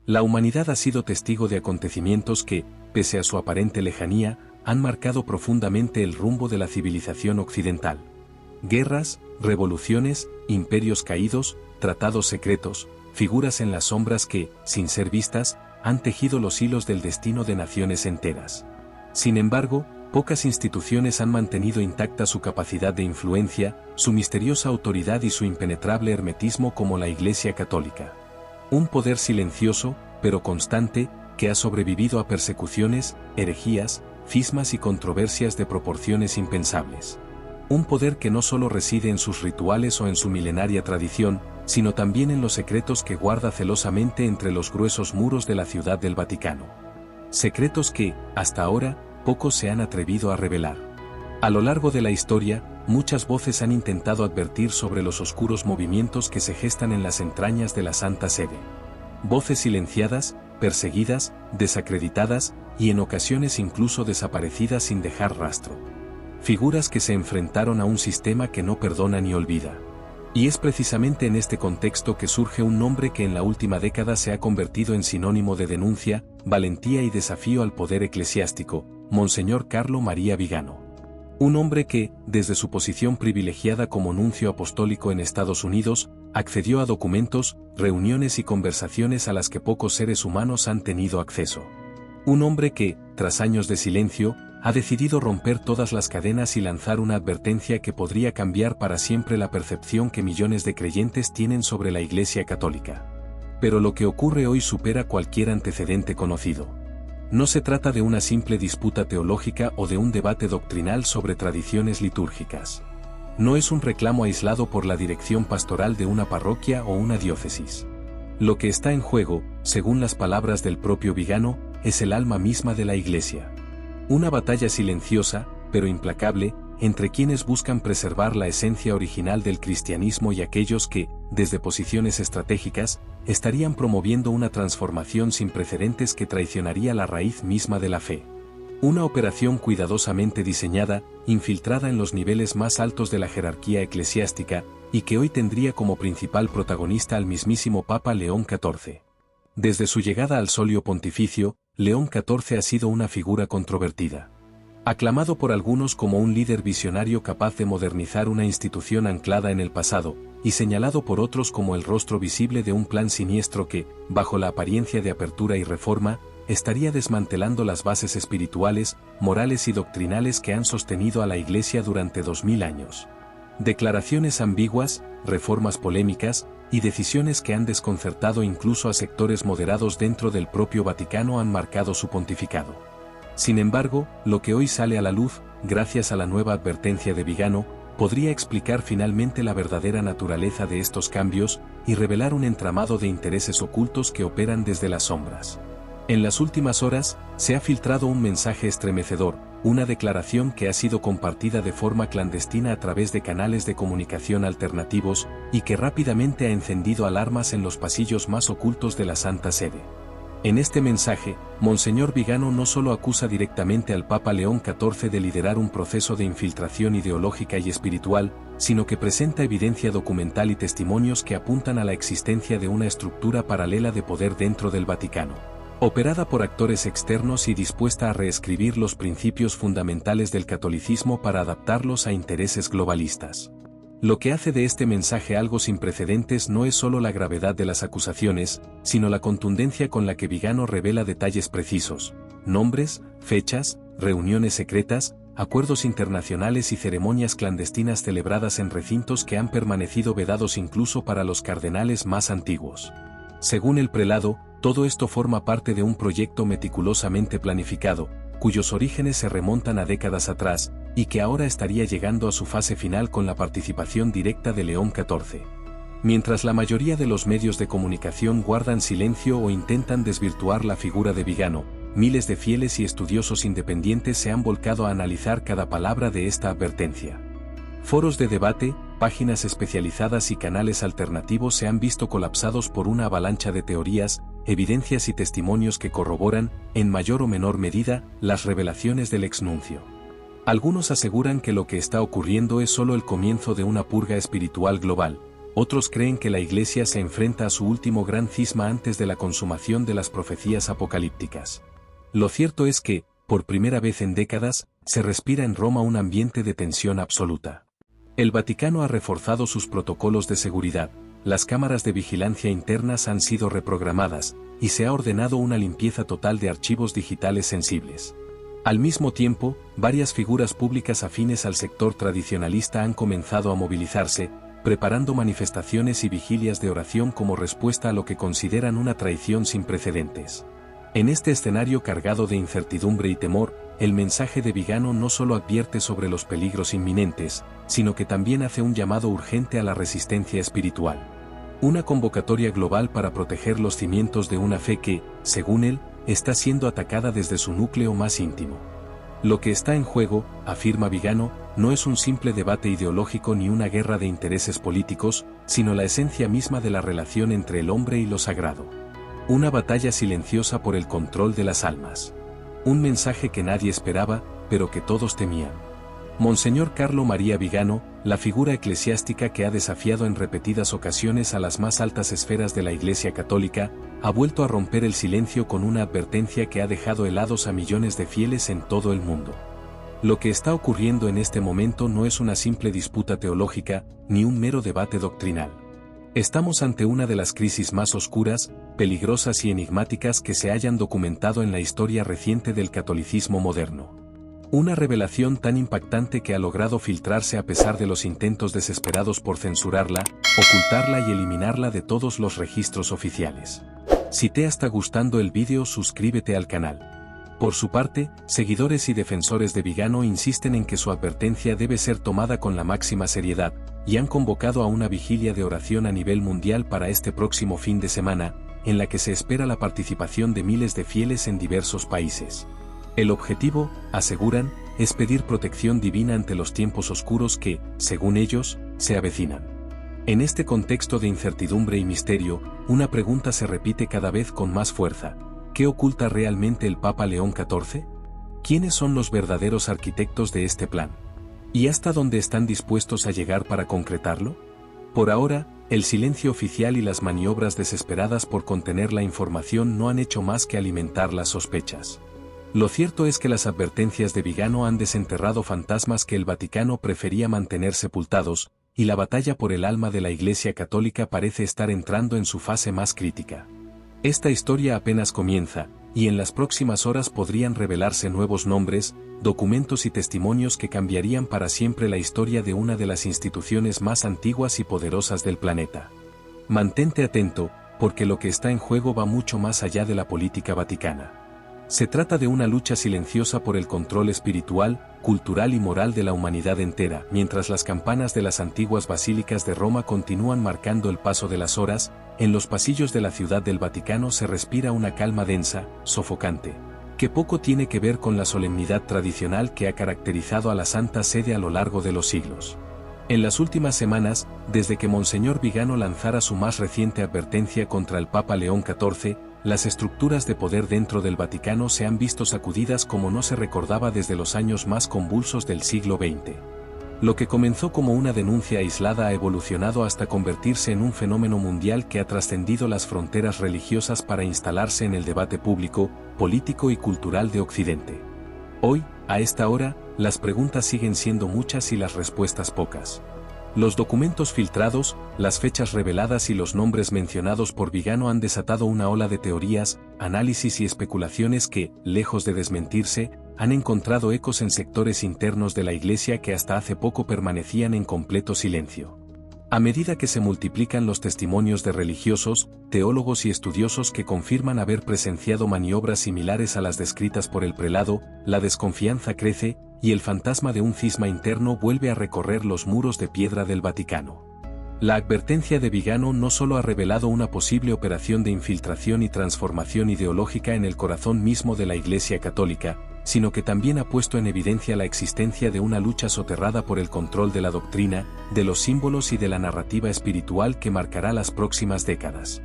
La humanidad ha sido testigo de acontecimientos que, pese a su aparente lejanía, han marcado profundamente el rumbo de la civilización occidental. Guerras, revoluciones, imperios caídos, tratados secretos, figuras en las sombras que, sin ser vistas, han tejido los hilos del destino de naciones enteras. Sin embargo, pocas instituciones han mantenido intacta su capacidad de influencia, su misteriosa autoridad y su impenetrable hermetismo como la Iglesia Católica. Un poder silencioso, pero constante, que ha sobrevivido a persecuciones, herejías, cismas y controversias de proporciones impensables. Un poder que no solo reside en sus rituales o en su milenaria tradición, sino también en los secretos que guarda celosamente entre los gruesos muros de la Ciudad del Vaticano. Secretos que, hasta ahora, pocos se han atrevido a revelar. A lo largo de la historia, muchas voces han intentado advertir sobre los oscuros movimientos que se gestan en las entrañas de la Santa Sede. Voces silenciadas, perseguidas, desacreditadas y en ocasiones incluso desaparecidas sin dejar rastro. Figuras que se enfrentaron a un sistema que no perdona ni olvida. Y es precisamente en este contexto que surge un nombre que en la última década se ha convertido en sinónimo de denuncia, valentía y desafío al poder eclesiástico, Monseñor Carlo María Vigano. Un hombre que, desde su posición privilegiada como nuncio apostólico en Estados Unidos, accedió a documentos, reuniones y conversaciones a las que pocos seres humanos han tenido acceso. Un hombre que, tras años de silencio, ha decidido romper todas las cadenas y lanzar una advertencia que podría cambiar para siempre la percepción que millones de creyentes tienen sobre la Iglesia Católica. Pero lo que ocurre hoy supera cualquier antecedente conocido. No se trata de una simple disputa teológica o de un debate doctrinal sobre tradiciones litúrgicas. No es un reclamo aislado por la dirección pastoral de una parroquia o una diócesis. Lo que está en juego, según las palabras del propio Vigano, es el alma misma de la Iglesia. Una batalla silenciosa, pero implacable, entre quienes buscan preservar la esencia original del cristianismo y aquellos que, desde posiciones estratégicas, estarían promoviendo una transformación sin precedentes que traicionaría la raíz misma de la fe. Una operación cuidadosamente diseñada, infiltrada en los niveles más altos de la jerarquía eclesiástica, y que hoy tendría como principal protagonista al mismísimo Papa León XIV. Desde su llegada al solio pontificio, León XIV ha sido una figura controvertida. Aclamado por algunos como un líder visionario capaz de modernizar una institución anclada en el pasado, y señalado por otros como el rostro visible de un plan siniestro que, bajo la apariencia de apertura y reforma, estaría desmantelando las bases espirituales, morales y doctrinales que han sostenido a la Iglesia durante 2000 años. Declaraciones ambiguas, reformas polémicas, y decisiones que han desconcertado incluso a sectores moderados dentro del propio Vaticano han marcado su pontificado. Sin embargo, lo que hoy sale a la luz, gracias a la nueva advertencia de Vigano, podría explicar finalmente la verdadera naturaleza de estos cambios y revelar un entramado de intereses ocultos que operan desde las sombras. En las últimas horas, se ha filtrado un mensaje estremecedor, una declaración que ha sido compartida de forma clandestina a través de canales de comunicación alternativos y que rápidamente ha encendido alarmas en los pasillos más ocultos de la Santa Sede. En este mensaje, Monseñor Vigano no solo acusa directamente al Papa León XIV de liderar un proceso de infiltración ideológica y espiritual, sino que presenta evidencia documental y testimonios que apuntan a la existencia de una estructura paralela de poder dentro del Vaticano, operada por actores externos y dispuesta a reescribir los principios fundamentales del catolicismo para adaptarlos a intereses globalistas. Lo que hace de este mensaje algo sin precedentes no es solo la gravedad de las acusaciones, sino la contundencia con la que Vigano revela detalles precisos, nombres, fechas, reuniones secretas, acuerdos internacionales y ceremonias clandestinas celebradas en recintos que han permanecido vedados incluso para los cardenales más antiguos. Según el prelado, todo esto forma parte de un proyecto meticulosamente planificado, cuyos orígenes se remontan a décadas atrás, y que ahora estaría llegando a su fase final con la participación directa de León XIV. Mientras la mayoría de los medios de comunicación guardan silencio o intentan desvirtuar la figura de Vigano, miles de fieles y estudiosos independientes se han volcado a analizar cada palabra de esta advertencia. Foros de debate, páginas especializadas y canales alternativos se han visto colapsados por una avalancha de teorías, evidencias y testimonios que corroboran, en mayor o menor medida, las revelaciones del exnuncio. Algunos aseguran que lo que está ocurriendo es solo el comienzo de una purga espiritual global, Otros creen que la Iglesia se enfrenta a su último gran cisma antes de la consumación de las profecías apocalípticas. Lo cierto es que, por primera vez en décadas, se respira en Roma un ambiente de tensión absoluta. El Vaticano ha reforzado sus protocolos de seguridad, las cámaras de vigilancia internas han sido reprogramadas, y se ha ordenado una limpieza total de archivos digitales sensibles. Al mismo tiempo, varias figuras públicas afines al sector tradicionalista han comenzado a movilizarse, preparando manifestaciones y vigilias de oración como respuesta a lo que consideran una traición sin precedentes. En este escenario cargado de incertidumbre y temor, el mensaje de Vigano no solo advierte sobre los peligros inminentes, sino que también hace un llamado urgente a la resistencia espiritual. Una convocatoria global para proteger los cimientos de una fe que, según él, está siendo atacada desde su núcleo más íntimo. Lo que está en juego, afirma Vigano, no es un simple debate ideológico ni una guerra de intereses políticos, sino la esencia misma de la relación entre el hombre y lo sagrado. Una batalla silenciosa por el control de las almas. Un mensaje que nadie esperaba, pero que todos temían. Monseñor Carlo María Vigano, la figura eclesiástica que ha desafiado en repetidas ocasiones a las más altas esferas de la Iglesia Católica, ha vuelto a romper el silencio con una advertencia que ha dejado helados a millones de fieles en todo el mundo. Lo que está ocurriendo en este momento no es una simple disputa teológica, ni un mero debate doctrinal. Estamos ante una de las crisis más oscuras, peligrosas y enigmáticas que se hayan documentado en la historia reciente del catolicismo moderno. Una revelación tan impactante que ha logrado filtrarse a pesar de los intentos desesperados por censurarla, ocultarla y eliminarla de todos los registros oficiales. Si te está gustando el vídeo, suscríbete al canal. Por su parte, seguidores y defensores de Vigano insisten en que su advertencia debe ser tomada con la máxima seriedad, y han convocado a una vigilia de oración a nivel mundial para este próximo fin de semana, en la que se espera la participación de miles de fieles en diversos países. El objetivo, aseguran, es pedir protección divina ante los tiempos oscuros que, según ellos, se avecinan. En este contexto de incertidumbre y misterio, una pregunta se repite cada vez con más fuerza. ¿Qué oculta realmente el Papa León XIV? ¿Quiénes son los verdaderos arquitectos de este plan? ¿Y hasta dónde están dispuestos a llegar para concretarlo? Por ahora, el silencio oficial y las maniobras desesperadas por contener la información no han hecho más que alimentar las sospechas. Lo cierto es que las advertencias de Vigano han desenterrado fantasmas que el Vaticano prefería mantener sepultados, y la batalla por el alma de la Iglesia Católica parece estar entrando en su fase más crítica. Esta historia apenas comienza, y en las próximas horas podrían revelarse nuevos nombres, documentos y testimonios que cambiarían para siempre la historia de una de las instituciones más antiguas y poderosas del planeta. Mantente atento, porque lo que está en juego va mucho más allá de la política vaticana. Se trata de una lucha silenciosa por el control espiritual, cultural y moral de la humanidad entera, mientras las campanas de las antiguas basílicas de Roma continúan marcando el paso de las horas, en los pasillos de la Ciudad del Vaticano se respira una calma densa, sofocante, que poco tiene que ver con la solemnidad tradicional que ha caracterizado a la Santa Sede a lo largo de los siglos. En las últimas semanas, desde que Monseñor Vigano lanzara su más reciente advertencia contra el Papa León XIV, las estructuras de poder dentro del Vaticano se han visto sacudidas como no se recordaba desde los años más convulsos del siglo XX. Lo que comenzó como una denuncia aislada ha evolucionado hasta convertirse en un fenómeno mundial que ha trascendido las fronteras religiosas para instalarse en el debate público, político y cultural de Occidente. Hoy, a esta hora, las preguntas siguen siendo muchas y las respuestas pocas. Los documentos filtrados, las fechas reveladas y los nombres mencionados por Vigano han desatado una ola de teorías, análisis y especulaciones que, lejos de desmentirse, han encontrado ecos en sectores internos de la Iglesia que hasta hace poco permanecían en completo silencio. A medida que se multiplican los testimonios de religiosos, teólogos y estudiosos que confirman haber presenciado maniobras similares a las descritas por el prelado, la desconfianza crece, y el fantasma de un cisma interno vuelve a recorrer los muros de piedra del Vaticano. La advertencia de Vigano no solo ha revelado una posible operación de infiltración y transformación ideológica en el corazón mismo de la Iglesia Católica, sino que también ha puesto en evidencia la existencia de una lucha soterrada por el control de la doctrina, de los símbolos y de la narrativa espiritual que marcará las próximas décadas.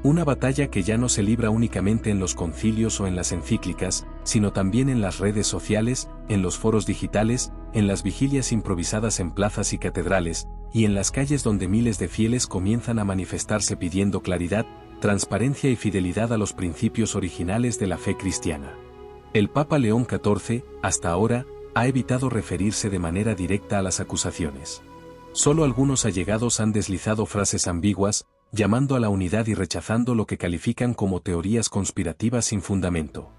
Una batalla que ya no se libra únicamente en los concilios o en las encíclicas, sino también en las redes sociales, en los foros digitales, en las vigilias improvisadas en plazas y catedrales, y en las calles donde miles de fieles comienzan a manifestarse pidiendo claridad, transparencia y fidelidad a los principios originales de la fe cristiana. El Papa León XIV, hasta ahora, ha evitado referirse de manera directa a las acusaciones. Solo algunos allegados han deslizado frases ambiguas, llamando a la unidad y rechazando lo que califican como teorías conspirativas sin fundamento.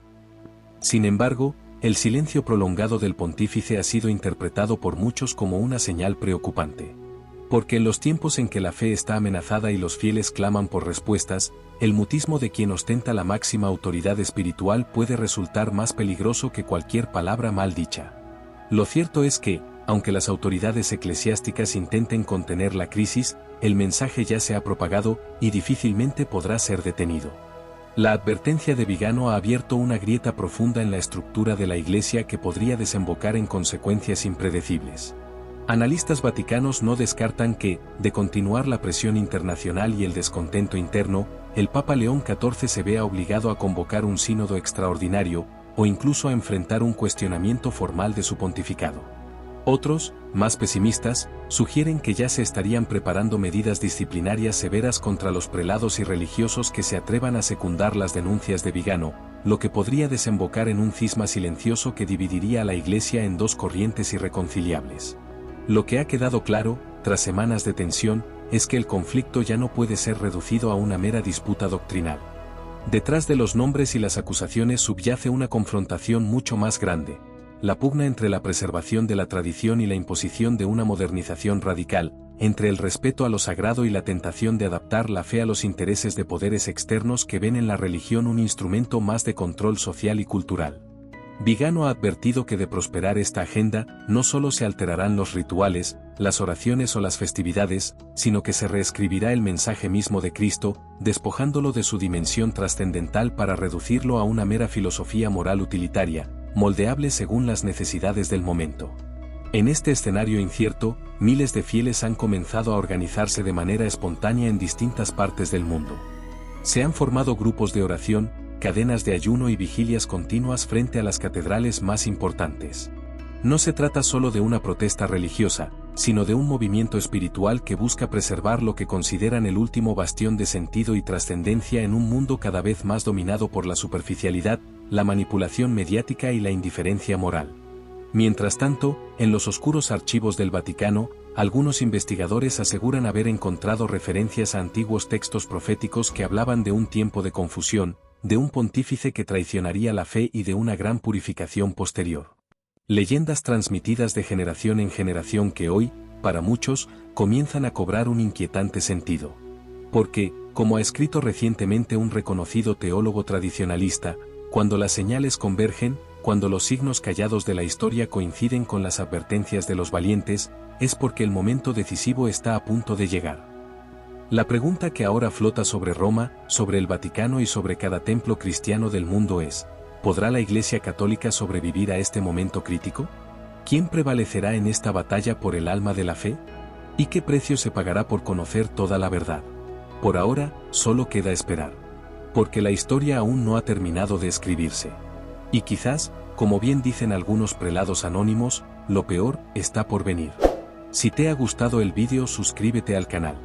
Sin embargo, el silencio prolongado del pontífice ha sido interpretado por muchos como una señal preocupante. Porque en los tiempos en que la fe está amenazada y los fieles claman por respuestas, el mutismo de quien ostenta la máxima autoridad espiritual puede resultar más peligroso que cualquier palabra mal dicha. Lo cierto es que, aunque las autoridades eclesiásticas intenten contener la crisis, el mensaje ya se ha propagado y difícilmente podrá ser detenido. La advertencia de Vigano ha abierto una grieta profunda en la estructura de la Iglesia que podría desembocar en consecuencias impredecibles. Analistas vaticanos no descartan que, de continuar la presión internacional y el descontento interno, el Papa León XIV se vea obligado a convocar un sínodo extraordinario, o incluso a enfrentar un cuestionamiento formal de su pontificado. Otros, más pesimistas, sugieren que ya se estarían preparando medidas disciplinarias severas contra los prelados y religiosos que se atrevan a secundar las denuncias de Vigano, lo que podría desembocar en un cisma silencioso que dividiría a la Iglesia en dos corrientes irreconciliables. Lo que ha quedado claro, tras semanas de tensión, es que el conflicto ya no puede ser reducido a una mera disputa doctrinal. Detrás de los nombres y las acusaciones subyace una confrontación mucho más grande: la pugna entre la preservación de la tradición y la imposición de una modernización radical, entre el respeto a lo sagrado y la tentación de adaptar la fe a los intereses de poderes externos que ven en la religión un instrumento más de control social y cultural. Vigano ha advertido que de prosperar esta agenda, no solo se alterarán los rituales, las oraciones o las festividades, sino que se reescribirá el mensaje mismo de Cristo, despojándolo de su dimensión trascendental para reducirlo a una mera filosofía moral utilitaria, moldeable según las necesidades del momento. En este escenario incierto, miles de fieles han comenzado a organizarse de manera espontánea en distintas partes del mundo. Se han formado grupos de oración, cadenas de ayuno y vigilias continuas frente a las catedrales más importantes. No se trata solo de una protesta religiosa, sino de un movimiento espiritual que busca preservar lo que consideran el último bastión de sentido y trascendencia en un mundo cada vez más dominado por la superficialidad, la manipulación mediática y la indiferencia moral. Mientras tanto, en los oscuros archivos del Vaticano, algunos investigadores aseguran haber encontrado referencias a antiguos textos proféticos que hablaban de un tiempo de confusión, de un pontífice que traicionaría la fe y de una gran purificación posterior. Leyendas transmitidas de generación en generación que hoy, para muchos, comienzan a cobrar un inquietante sentido. Porque, como ha escrito recientemente un reconocido teólogo tradicionalista, cuando las señales convergen, cuando los signos callados de la historia coinciden con las advertencias de los valientes, es porque el momento decisivo está a punto de llegar. La pregunta que ahora flota sobre Roma, sobre el Vaticano y sobre cada templo cristiano del mundo es: ¿podrá la Iglesia Católica sobrevivir a este momento crítico? ¿Quién prevalecerá en esta batalla por el alma de la fe? ¿Y qué precio se pagará por conocer toda la verdad? Por ahora, solo queda esperar. Porque la historia aún no ha terminado de escribirse. Y quizás, como bien dicen algunos prelados anónimos, lo peor está por venir. Si te ha gustado el vídeo, suscríbete al canal.